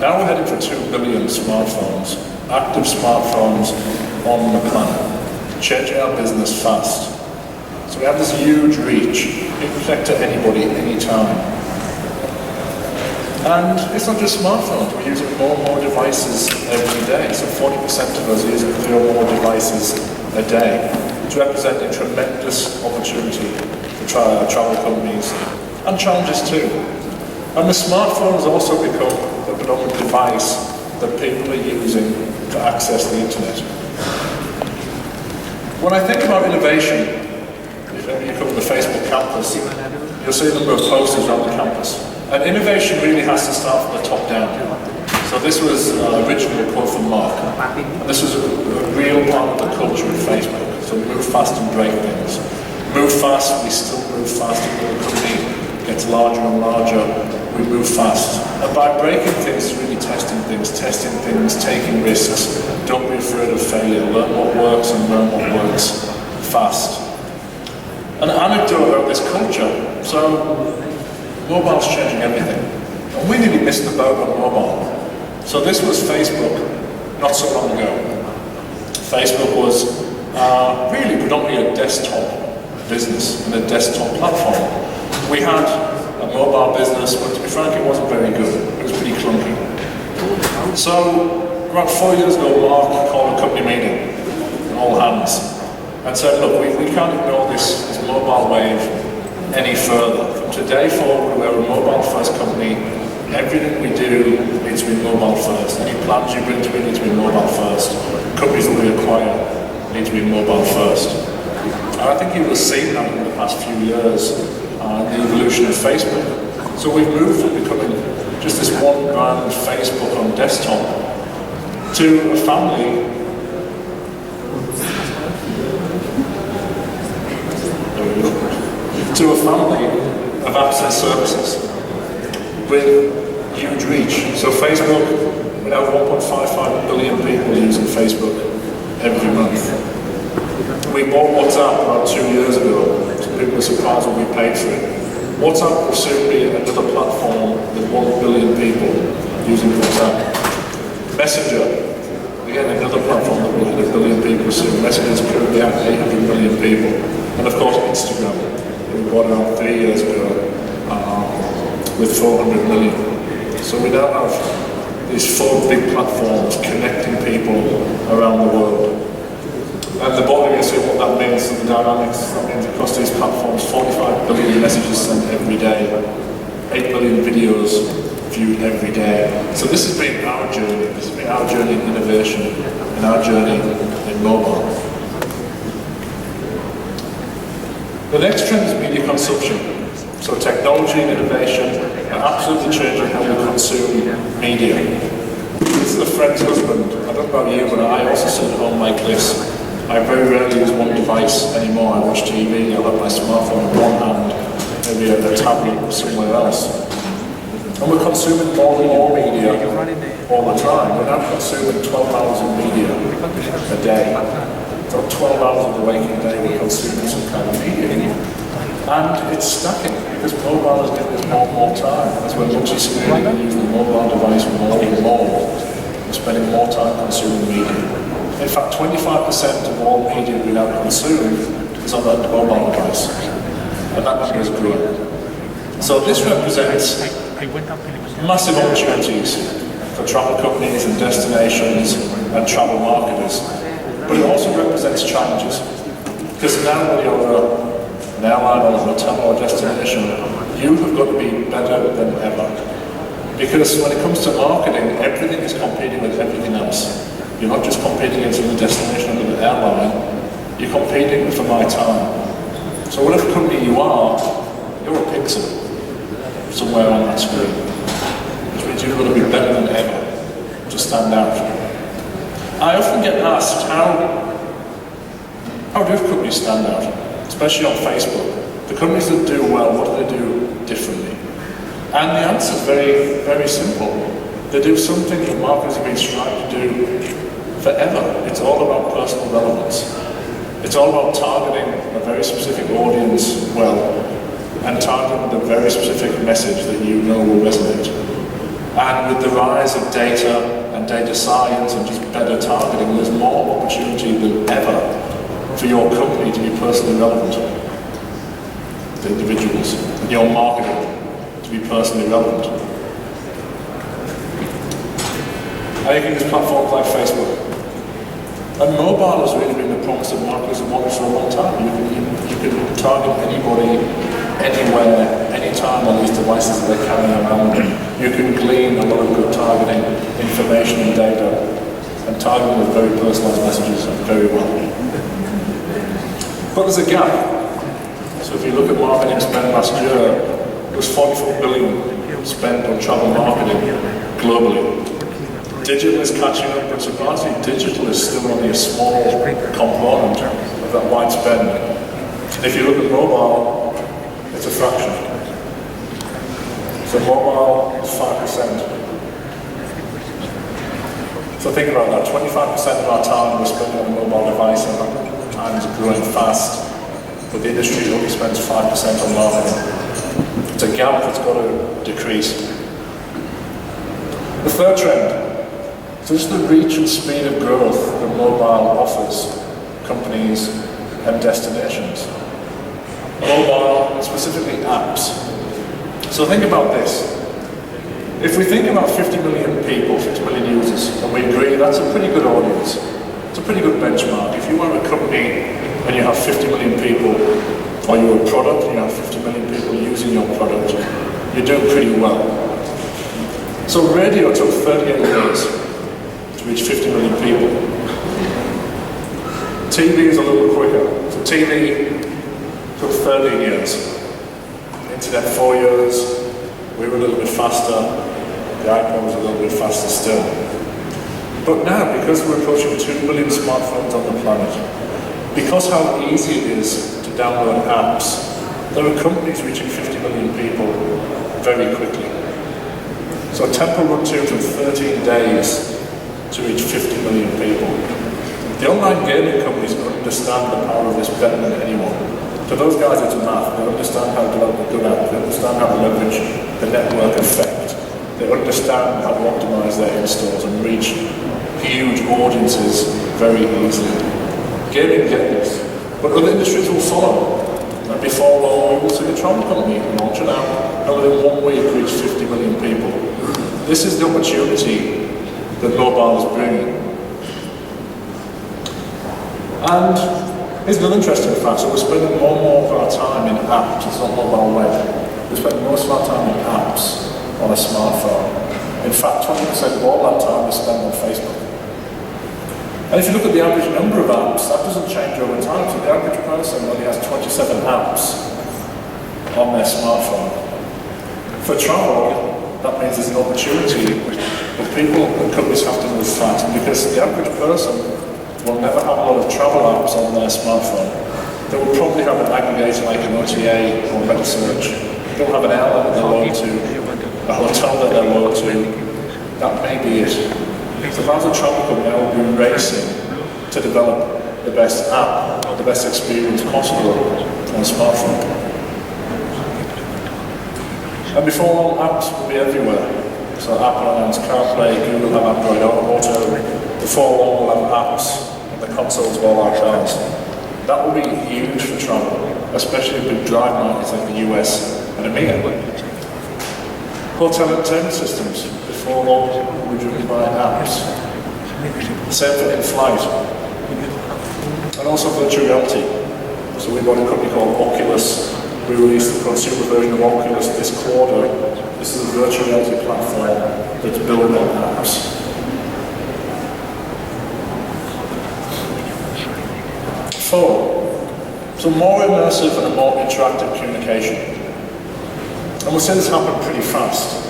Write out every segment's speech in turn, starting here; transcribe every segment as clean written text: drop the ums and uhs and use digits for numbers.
Now we're heading for 2 billion smartphones, active smartphones on the planet, changing our business fast. So we have this huge reach. You can connect to anybody, anytime. And it's not just smartphones, we're using more and more devices every day. So 40% of us are using 3 or more devices a day. It's representing tremendous opportunity for travel companies and challenges too. And the smartphone has also become the predominant device that people are using to access the internet. When I think about innovation, if you come to the Facebook campus, you'll see a number of posters around the campus. And innovation really has to start from the top down. So this was an original quote from Mark. And this is a real part of the culture of Facebook. So move fast and break things. Move fast, we still move fast. The company gets larger and larger, we move fast. And by breaking things, it's really testing things, taking risks. Don't be afraid of failure. Learn what works and learn what works fast. An anecdote about this culture. So mobile's changing everything. And we nearly missed the boat on mobile. So this was Facebook not so long ago. Facebook was really predominantly a desktop business and a desktop platform. We had a mobile business, but to be frank, it wasn't very good. It was pretty clunky. So about 4 years ago, Mark called a company meeting, all hands, and said, look, we can't ignore this mobile wave any further. From today forward, we're a mobile-first company. Everything we do needs to be mobile-first. Any plans you bring to me need to be mobile-first. Companies that we acquire need to be mobile-first. And I think you will have seen that in the past few years, the evolution of Facebook. So we've moved from becoming just this one brand Facebook on desktop to a family of apps and services with huge reach. So Facebook, we have 1.55 billion people using Facebook every month. We bought WhatsApp about 2 years ago, so people were surprised when we paid for it. WhatsApp will soon be another platform with 1 billion people using WhatsApp. Messenger, again another platform that will hit 1 billion people soon. Messenger is currently at 800 million people. And of course Instagram, we bought around 3 years ago with 400 million. So we now have these 4 big platforms connecting people around the world. And the bottom you see what that means, the dynamics. That means across these platforms, 45 billion messages sent every day, 8 billion videos viewed every day. So this has been our journey. This has been our journey in innovation and our journey in mobile. The next trend is media consumption. So technology and innovation are absolutely changing how we consume media. This is a friend's husband. I don't know about you, but I also sit at home like this. I very rarely use one device anymore. I watch TV, I have my smartphone in one hand, maybe a tablet somewhere else. And we're consuming more and more media all the time. We're now consuming 12 hours of media a day. So 12 hours of the waking day we're consuming some kind of media. And it's stacking because mobile is giving us more and more time. As we're multi-screening and using the mobile device more and more, we're spending more time consuming media. In fact, 25% of all media we now consume is on that mobile device. And that number is growing. So this represents massive opportunities for travel companies and destinations and travel marketers. But it also represents challenges. Because now when you're an airline or a hotel or a destination, you have got to be better than ever. Because when it comes to marketing, everything is competing with everything else. You're not just competing against the destination or the airline, you're competing for my time. So whatever company you are, you're a pixel somewhere on that screen. Which means you've got to be better than ever to stand out. I often get asked, how do companies stand out? Especially on Facebook. The companies that do well, what do they do differently? And the answer is very, very simple. They do something that marketers have been trying to do forever. It's all about personal relevance. It's all about targeting a very specific audience well, and targeting with a very specific message that you know will resonate. And with the rise of data and data science and just better targeting, there's more opportunity than ever for your company to be personally relevant to individuals, and your marketing to be personally relevant. And you can use platforms like Facebook. And mobile has really been the promise of marketers and models for a long time. You can target anybody, anywhere, anytime on these devices that they're carrying around. You can glean a lot of good targeting information and data and target them with very personalized messages very well. But there's a gap. So if you look at marketing spend last year, it was 44 billion spent on travel marketing globally. Digital is catching up, but surprisingly, digital is still only a small component of that wide spend. And if you look at mobile, it's a fraction. So mobile is 5%. So think about that, 25% of our time we're spending on a mobile device, and that time is growing fast, but the industry only spends 5% on marketing. It's a gap that's got to decrease. The third trend, so just the reach and speed of growth that mobile offers companies and destinations. Mobile, specifically apps. So think about this. If we think about 50 million people, 50 million users, and we agree that's a pretty good audience, it's a pretty good benchmark. If you are a company and you have 50 million people, or you're a product and you have 50 million people using your product, you're doing pretty well. So radio took 38 years to reach 50 million people. TV is a little quicker. So TV took 13 years. Internet 4 years. We were a little bit faster. The iPhone was a little bit faster still. But now, because we're approaching 2 billion smartphones on the planet, because how easy it is to download apps, there are companies reaching 50 million people very quickly. So Temple Run 2 took 13 days to reach 50 million people. The online gaming companies understand the power of this better than anyone. For those guys, it's math. They understand how to develop a good app. They understand how to leverage the network effect. They understand how to optimize their installs and reach huge audiences very easily. Gaming get this, but other industries will follow. And before long, we will see a travel company launch an app and within 1 week reach 50 million people. This is the opportunity that mobile is bringing. And here's another interesting fact. So we're spending more and more of our time in apps. It's not mobile web. We spend most of our time in apps on a smartphone. In fact, 20% of all that time is spent on Facebook. And if you look at the average number of apps, that doesn't change over time. So the average person only has 27 apps on their smartphone. For travel, that means there's an opportunity that people and companies have to move fast, because the average person will never have a lot of travel apps on their smartphone. They will probably have an aggregator like an OTA or MetaSearch. They'll have an airline that they're loyal to, a hotel that they're loyal to. That may be it. So if I was a travel company, I would be racing to develop the best app, the best experience possible on a smartphone. And before long, apps will be everywhere. So Apple announced CarPlay, Google have Android Auto. Before long, we'll have apps on the consoles of all our cars. That will be huge for travel, especially in big drive markets like the US and EMEA. Hotel entertainment systems, before long, will be driven by apps. Same for in-flight. And also virtual reality. So we bought a company called Oculus. We released the consumer version of Oculus this quarter. This is a virtual reality platform that's built on apps. So more immersive and a more interactive communication. And we'll see this happen pretty fast.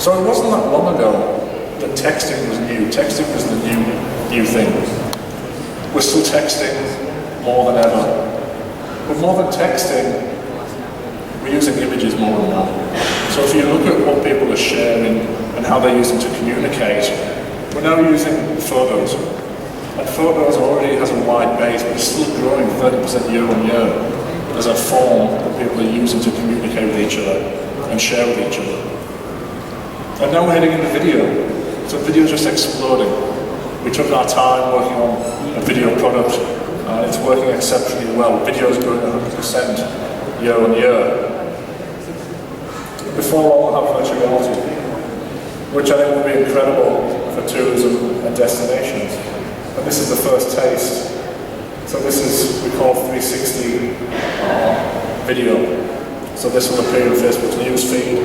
So it wasn't that long ago that texting was new. Texting was the new thing. We're still texting more than ever. But more than texting, we're using images more and more. So if you look at what people are sharing and how they're using to communicate, we're now using photos. And photos already has a wide base, but it's still growing 30% year on year. as a form that people are using to communicate with each other and share with each other. And now we're heading into video. So video is just exploding. We took our time working on a video product, and it's working exceptionally well. Video is growing 100% year on year. Before long, we'll have virtual reality, which I think will be incredible for tourism and destinations. And this is the first taste. So this is, we call 360 video. So this will appear in Facebook's news feed,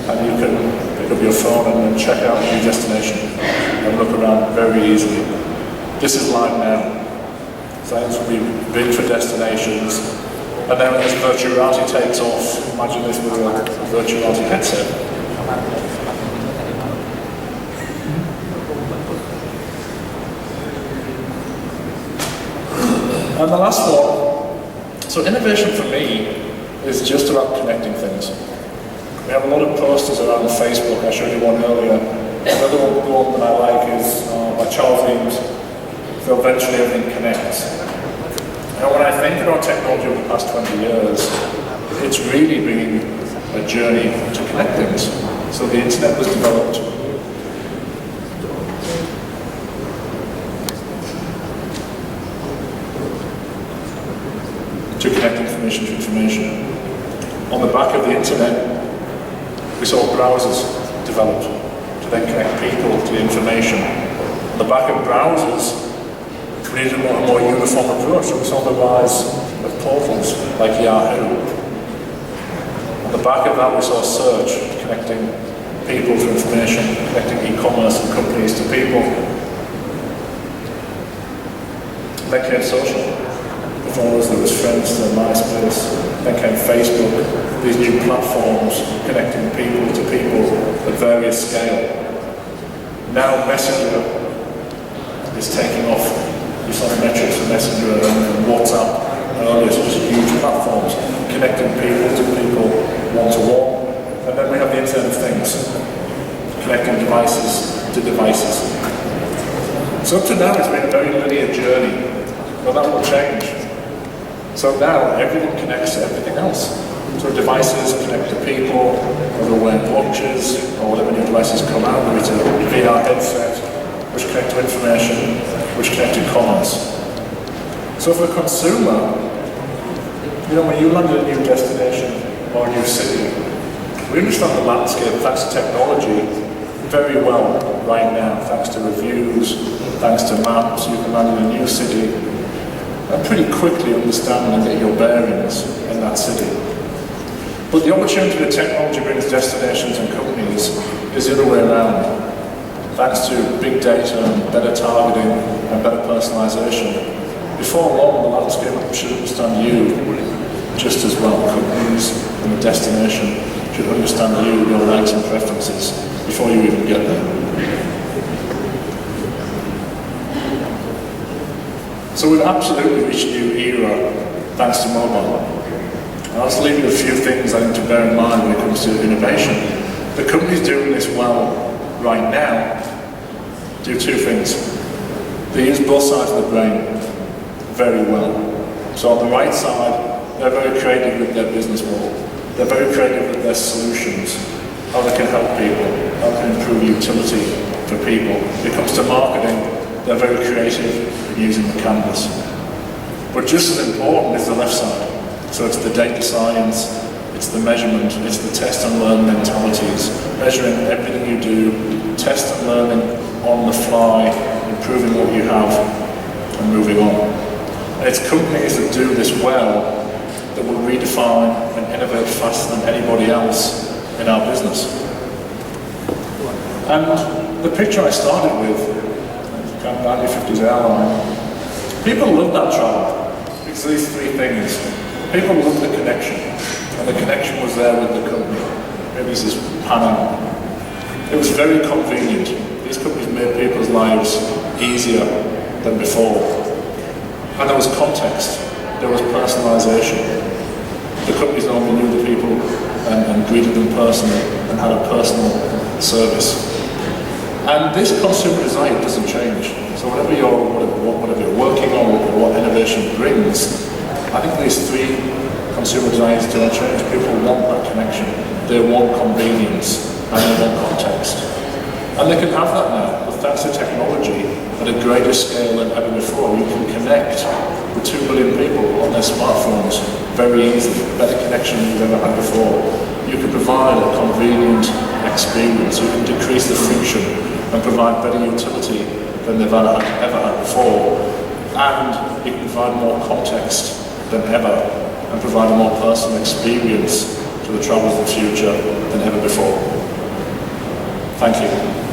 and you can pick up your phone and check out a new destination and look around very easily. This is live now. So this will be big for destinations. And then as virtual reality takes off, imagine this with a virtual reality headset. And the last one, so innovation for me is just about connecting things. We have a lot of posters around Facebook. I showed you one earlier. Another one that I like is by Charles Eames, so eventually everything connects. And when I think about technology over the past 20 years, it's really been a journey to connect things. So the internet was developed to connect information to information. On the back of the internet, we saw browsers developed to then connect people to the information. On the back of browsers, we needed a more uniform approach, so we saw the rise of portals like Yahoo. On the back of that, we saw search, connecting people to information, connecting e-commerce and companies to people. Then came social. Before us, there was Friendster, MySpace, then came Facebook, these new platforms connecting people to people at various scale. Now Messenger is taking off. You saw the metrics for Messenger and WhatsApp earlier, so just huge platforms connecting people to people one-to-one. And then we have the Internet of Things, connecting devices to devices. So up to now it's been a very linear journey, but that will change. So now everything connects to everything else. So devices connect to people, whether wear watches or whatever new devices come out, whether it's a VR headset, which connect to information, which connect to commerce. So for a consumer, when you land at a new destination or a new city, we understand the landscape thanks to technology very well right now, thanks to reviews, thanks to maps. You can land in a new city and pretty quickly understand and get your bearings in that city. But the opportunity that technology brings destinations and companies is the other way around. Thanks to big data and better targeting and better personalization, before long the landscape should understand you just as well. Companies and the destination should understand you, your likes and preferences, before you even get there. So we've absolutely reached a new era thanks to mobile. And I'll just leave you a few things I think to bear in mind when it comes to innovation. The companies doing this well right now do two things. They use both sides of the brain very well. So on the right side, they're very creative with their business model. They're very creative with their solutions, how they can help people, how they can improve utility for people. When it comes to marketing, they're very creative in using the canvas. But just as important is the left side. So it's the data science, it's the measurement, it's the test and learn mentalities, measuring everything you do, test and learning on the fly, improving what you have, and moving on. And it's companies that do this well that will redefine and innovate faster than anybody else in our business. And the picture I started with, kind of 1950s airline, people love that travel. It's these three things. People love the connection, and the connection was there with the company. Maybe this is Pan Am. It was very convenient. These companies made people's lives easier than before. And there was context, there was personalization. The companies normally knew the people and greeted them personally and had a personal service. And this consumer desire doesn't change. So whatever you're working on, what innovation brings, I think these three consumer design is doing change. People want that connection. They want convenience and they want context. And they can have that now, but thanks to technology at a greater scale than ever before. You can connect with 2 billion people on their smartphones very easily, better connection than you've ever had before. You can provide a convenient experience. You can decrease the friction and provide better utility than they've ever had before. And you can provide more context than ever and provide a more personal experience to the travel of the future than ever before. Thank you.